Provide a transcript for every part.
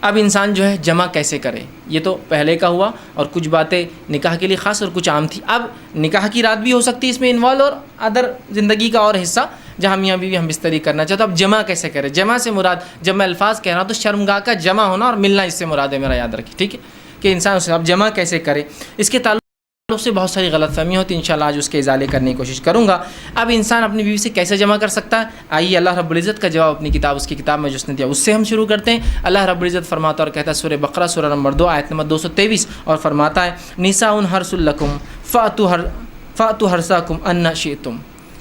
اب انسان جو ہے جمع کیسے کرے، یہ تو پہلے کا ہوا، اور کچھ باتیں نکاح کے لیے خاص اور کچھ عام تھی. اب نکاح کی رات بھی ہو سکتی ہے اس میں انوالو، اور ادر زندگی کا اور حصہ جہاں میاں بیوی ہم بستری کرنا چاہتے. اب جمع کیسے کرے؟ جمع سے مراد، جب میں الفاظ کہہ رہا ہوں تو شرمگاہ کا جمع ہونا اور ملنا اس سے مراد ہے، میرا یاد رکھیں، ٹھیک ہے، کہ انسان اب جمع کیسے کرے. اس کے تعلق سے بہت ساری غلط فہمی ہوتی ہے، انشاءاللہ آج اس کے ازالے کرنے کی کوشش کروں گا. اب انسان اپنی بیوی سے کیسے جمع کر سکتا ہے؟ آئیے اللہ رب العزت کا جواب اپنی کتاب، اس کی کتاب میں جو اس نے دیا اس سے ہم شروع کرتے ہیں. اللہ رب العزت فرماتا اور کہتا ہے سورہ بقرہ سورہ نمبر 2 آیت نمبر 223، اور فرماتا ہے نساء حرث لکم فأتوا حرثکم ان شئتم،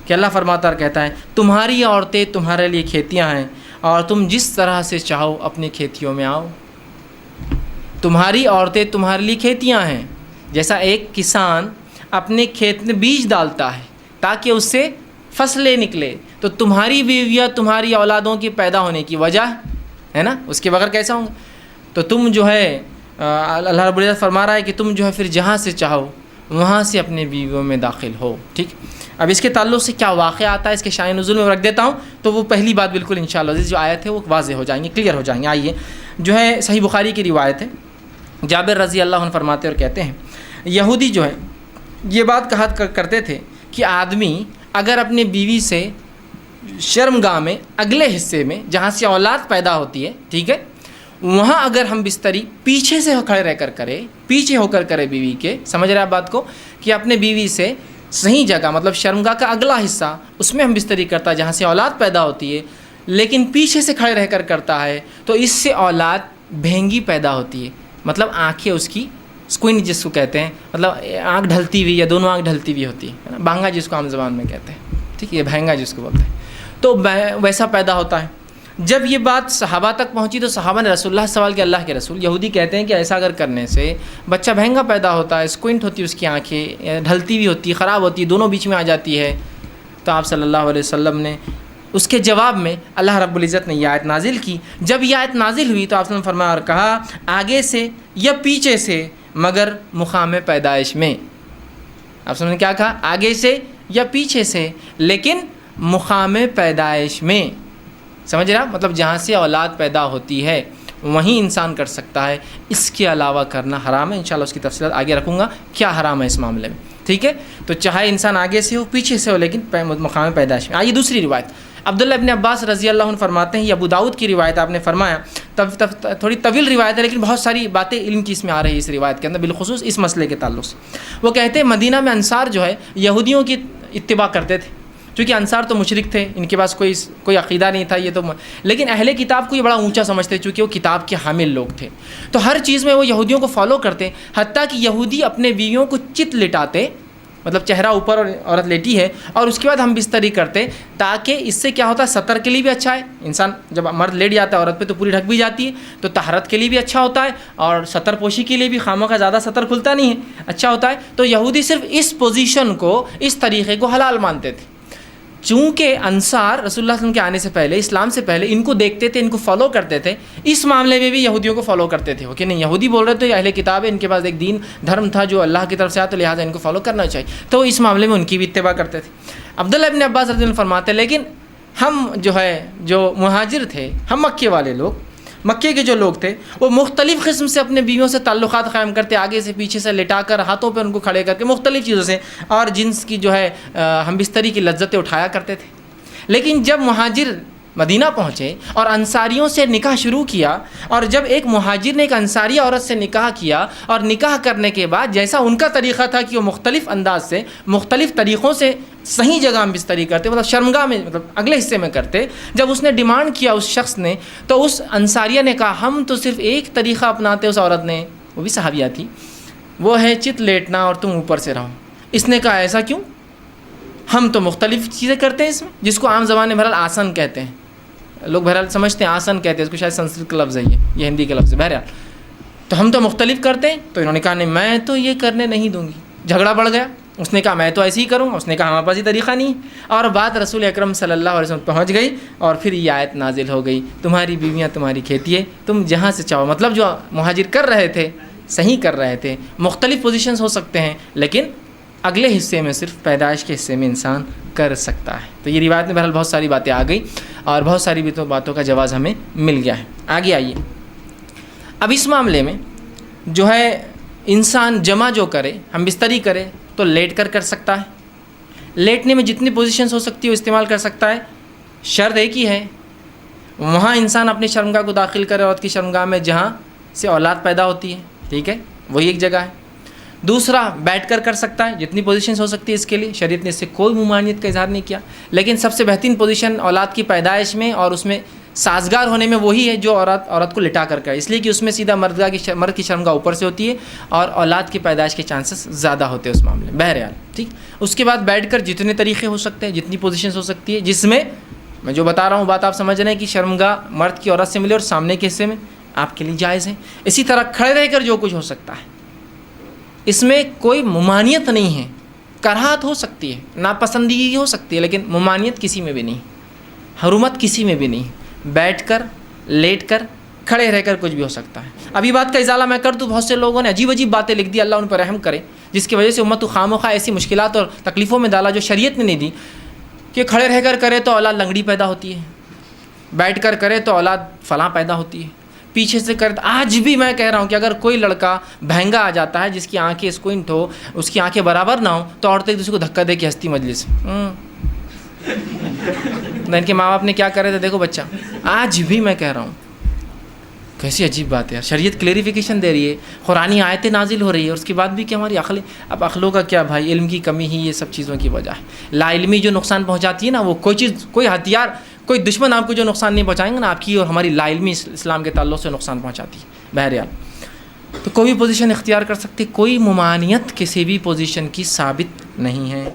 کہ اللہ فرماتا اور کہتا ہے تمہاری عورتیں تمہارے لیے کھیتیاں ہیں، اور تم جس طرح سے چاہو اپنی کھیتیوں میں آؤ. تمہاری عورتیں تمہارے لیے کھیتیاں ہیں، جیسا ایک کسان اپنے کھیت میں بیج ڈالتا ہے تاکہ اس سے فصلیں نکلے، تو تمہاری بیویاں تمہاری اولادوں کی پیدا ہونے کی وجہ ہے نا، اس کے بغیر کیسا ہوں گے؟ تو تم جو ہے اللہ رب العزت فرما رہا ہے کہ تم جو ہے پھر جہاں سے چاہو وہاں سے اپنے بیویوں میں داخل ہو. ٹھیک، اب اس کے تعلق سے کیا واقعہ آتا ہے اس کے شان نزول میں رکھ دیتا ہوں، تو وہ پہلی بات بالکل انشاءاللہ عزیز جو آیت ہے وہ واضح ہو جائیں گے، کلیئر ہو جائیں گے. آئیے، جو ہے صحیح بخاری کی روایت ہے، جابر رضی اللہ عنہ فرماتے اور کہتے ہیں یہودی جو ہے یہ بات کہا کرتے تھے کہ آدمی اگر اپنے بیوی سے شرمگاہ میں اگلے حصے میں جہاں سے اولاد پیدا ہوتی ہے، ٹھیک ہے، وہاں اگر ہم بستری پیچھے سے کھڑے رہ کر کرے، پیچھے ہو کر کرے بیوی کے، سمجھ رہے ہیں بات کو، کہ اپنے بیوی سے صحیح جگہ مطلب شرمگاہ کا اگلا حصہ اس میں ہم بستری کرتا ہے جہاں سے اولاد پیدا ہوتی ہے، لیکن پیچھے سے کھڑے رہ کر کرتا ہے تو اس سے اولاد بھینگی پیدا ہوتی ہے، مطلب آنکھیں اس کی سکوئن جس کو کہتے ہیں، مطلب آنکھ ڈھلتی ہوئی یا دونوں آنکھ ڈھلتی ہوئی ہوتی ہے، بھانگا جس کو عام زبان میں کہتے ہیں، ٹھیک ہے، یہ بھینگا جس کو بولتے ہیں، تو ویسا پیدا ہوتا ہے. جب یہ بات صحابہ تک پہنچی تو صحابہ نے رسول اللہ سے سوال کیا، اللہ کے رسول یہودی کہتے ہیں کہ ایسا اگر کرنے سے بچہ بھینگا پیدا ہوتا ہے، سکوئنٹ ہوتی ہے اس کی آنکھیں، ڈھلتی ہوئی ہوتی ہے، خراب ہوتی ہے، دونوں بیچ میں آ جاتی ہے. تو آپ صلی اللہ علیہ وسلم نے اس کے جواب میں اللہ رب العزت نے یہ آیت نازل کی. جب یہ آیت نازل ہوئی تو آپ نے فرمایا اور کہا آگے سے یا پیچھے سے مگر مقام پیدائش میں. آپ نے کیا کہا؟ آگے سے یا پیچھے سے لیکن مقام پیدائش میں. سمجھ رہا؟ مطلب جہاں سے اولاد پیدا ہوتی ہے وہیں انسان کر سکتا ہے، اس کے علاوہ کرنا حرام ہے. انشاءاللہ اس کی تفصیلات آگے رکھوں گا کیا حرام ہے اس معاملے میں، ٹھیک ہے. تو چاہے انسان آگے سے ہو پیچھے سے ہو لیکن مقام پیدائش میں. آئیے دوسری روایت، عبداللہ ابن عباس رضی اللہ عنہ فرماتے ہیں، یہ ابو داؤد کی روایت، آپ نے فرمایا تھوڑی طویل روایت ہے لیکن بہت ساری باتیں علم کی اس میں آ رہی ہے اس روایت کے اندر، بالخصوص اس مسئلے کے تعلق سے. وہ کہتے ہیں مدینہ میں انصار جو ہے یہودیوں کی اتباع کرتے تھے، چونکہ انصار تو مشرک تھے، ان کے پاس کوئی عقیدہ نہیں تھا، یہ تو لیکن اہل کتاب کو یہ بڑا اونچا سمجھتے چونکہ وہ کتاب کے حامل لوگ تھے، تو ہر چیز میں وہ یہودیوں کو فالو کرتے. حتیٰ کہ یہودی اپنے بیویوں کو چت لٹاتے، مطلب چہرہ اوپر اور عورت لیٹی ہے اور اس کے بعد ہم بستری کرتے، تاکہ اس سے کیا ہوتا ہے، سطر کے لیے بھی اچھا ہے. انسان جب مرد لیٹ جاتا ہے عورت پہ تو پوری ڈھک بھی جاتی ہے، تو طہارت کے لیے بھی اچھا ہوتا ہے اور سطر پوشی کے لیے بھی، خامہ کا زیادہ سطر کھلتا نہیں ہے، اچھا ہوتا ہے. تو یہودی صرف اس پوزیشن کو، اس طریقے کو حلال مانتے تھے. چونکہ انصار رسول اللہ صلی اللہ علیہ وسلم کے آنے سے پہلے، اسلام سے پہلے ان کو دیکھتے تھے، ان کو فالو کرتے تھے، اس معاملے میں بھی یہودیوں کو فالو کرتے تھے کہ نہیں یہودی بول رہے تھے اہل کتاب ہے، ان کے پاس ایک دین دھرم تھا جو اللہ کی طرف سے آیا تو لہٰذا ان کو فالو کرنا چاہیے، تو اس معاملے میں ان کی بھی اتباع کرتے تھے. عبداللہ ابن عباس رضی اللہ عنہ فرماتے ہیں لیکن ہم جو مہاجر تھے، ہم مکے والے لوگ، مکے کے جو لوگ تھے وہ مختلف قسم سے اپنے بیویوں سے تعلقات قائم کرتے، آگے سے پیچھے سے لٹا کر، ہاتھوں پہ ان کو کھڑے کر کے، مختلف چیزوں سے، اور جنس کی جو ہے ہم بستری کی لذتیں اٹھایا کرتے تھے. لیکن جب مہاجر مدینہ پہنچے اور انصاریوں سے نکاح شروع کیا، اور جب ایک مہاجر نے ایک انصاری عورت سے نکاح کیا، اور نکاح کرنے کے بعد جیسا ان کا طریقہ تھا کہ وہ مختلف انداز سے، مختلف طریقوں سے صحیح جگہ ہم بستری کرتے، مطلب شرمگاہ میں، مطلب اگلے حصے میں کرتے، جب اس نے ڈیمانڈ کیا اس شخص نے، تو اس انصاریہ نے کہا ہم تو صرف ایک طریقہ اپناتے. اس عورت نے، وہ بھی صحابیہ تھی، وہ ہے چت لیٹنا اور تم اوپر سے رہو. اس نے کہا ایسا کیوں؟ ہم تو مختلف چیزیں کرتے ہیں اس میں، جس کو عام زبان میں بہرحال آسن کہتے ہیں، لوگ بہرحال سمجھتے ہیں آسن کہتے ہیں اس کو، شاید سنسکرت کا لفظ ہے یہ ہندی کا لفظ ہے. بہرحال تو ہم تو مختلف کرتے ہیں. تو انہوں نے کہا نہیں میں تو یہ کرنے نہیں دوں گی. جھگڑا بڑھ گیا. اس نے کہا میں تو ایسے ہی کروں گا. اس نے کہا ہمارے پاس یہ طریقہ نہیں. اور بات رسول اکرم صلی اللہ علیہ وسلم پہنچ گئی اور پھر یہ آیت نازل ہو گئی، تمہاری بیویاں تمہاری کھیتی ہے، تم جہاں سے چاہو. مطلب جو مہاجر کر رہے تھے صحیح کر رہے تھے، مختلف پوزیشنز ہو سکتے ہیں لیکن اگلے حصے میں صرف پیدائش کے حصے میں انسان کر سکتا ہے. تو یہ روایت میں بہرحال بہت ساری باتیں آ گئی اور بہت ساری باتوں کا جواز ہمیں مل گیا ہے. آگے آئیے، اب اس معاملے میں جو ہے انسان جمع جو کرے، ہم بستری کرے تو لیٹ کر سکتا ہے، لیٹنے میں جتنی پوزیشنز ہو سکتی ہے وہ استعمال کر سکتا ہے، شرط ایک ہی ہے وہاں انسان اپنی شرمگاہ کو داخل کرے، عورت کی شرمگاہ میں جہاں سے اولاد پیدا ہوتی ہے، ٹھیک ہے، وہی ایک جگہ ہے۔ دوسرا بیٹھ کر سکتا ہے، جتنی پوزیشنز ہو سکتی ہے اس کے لیے، شریعت نے اس سے کوئی ممانعت کا اظہار نہیں کیا، لیکن سب سے بہترین پوزیشن اولاد کی پیدائش میں اور اس میں سازگار ہونے میں وہی ہے جو عورت کو لٹا کر کرے، اس لیے کہ اس میں سیدھا مرد کی شرمگاہ اوپر سے ہوتی ہے اور اولاد کی پیدائش کے چانسز زیادہ ہوتے ہیں اس معاملے میں، بہرحال ٹھیک۔ اس کے بعد بیٹھ کر جتنے طریقے ہو سکتے ہیں، جتنی پوزیشنز ہو سکتی ہے، جس میں میں جو بتا رہا ہوں بات آپ سمجھ رہے ہیں کہ شرمگاہ مرد کی عورت سے ملے اور سامنے کے حصے میں آپ کے لیے جائز ہے۔ اسی طرح کھڑے رہ کر جو کچھ ہو سکتا ہے، اس میں کوئی ممانعت نہیں ہے، کراہت ہو سکتی ہے، ناپسندیدگی ہو سکتی ہے، لیکن ممانعت کسی میں بھی نہیں، حرمت کسی میں بھی نہیں، بیٹھ کر، لیٹ کر، کھڑے رہ کر کچھ بھی ہو سکتا ہے۔ ابھی بات کا ازالہ میں کر دوں، بہت سے لوگوں نے عجیب عجیب باتیں لکھ دی، اللہ ان پر رحم کرے، جس کی وجہ سے امت کو خواہ ایسی مشکلات اور تکلیفوں میں ڈالا جو شریعت نے نہیں دی، کہ کھڑے رہ کر کرے تو اولاد لنگڑی پیدا ہوتی ہے، بیٹھ کر کرے تو اولاد فلاں پیدا ہوتی ہے، پیچھے سے کرے۔ آج بھی میں کہہ رہا ہوں کہ اگر کوئی لڑکا بہنگا آ جاتا ہے جس کی آنکھیں اسکوئنٹ ہو، اس کی آنکھیں برابر نہ ہو، تو عورتیں ایک دوسرے کو دھکا دے کے ہنستی مجلس ان کے ماں باپ نے کیا کرے تھے دیکھو بچہ، آج بھی میں کہہ رہا ہوں کیسی عجیب بات ہے یار، شریعت کلیریفیکیشن دے رہی ہے، قرآنی آیتیں نازل ہو رہی ہے، اور اس کے بعد بھی کہ ہماری اب عقلوں کا کیا بھائی، علم کی کمی ہی یہ سب چیزوں کی وجہ ہے۔ لا علمی جو نقصان پہنچاتی ہے نا، وہ کوئی چیز، کوئی ہتھیار، کوئی دشمن آپ کو جو نقصان نہیں پہنچائیں گے نا، آپ کی اور ہماری لا علمی اسلام کے تعلق سے نقصان پہنچاتی ہے۔ بہرحال تو کوئی بھی پوزیشن اختیار کر سکتے، کوئی ممانعت کسی بھی پوزیشن کی ثابت نہیں ہے۔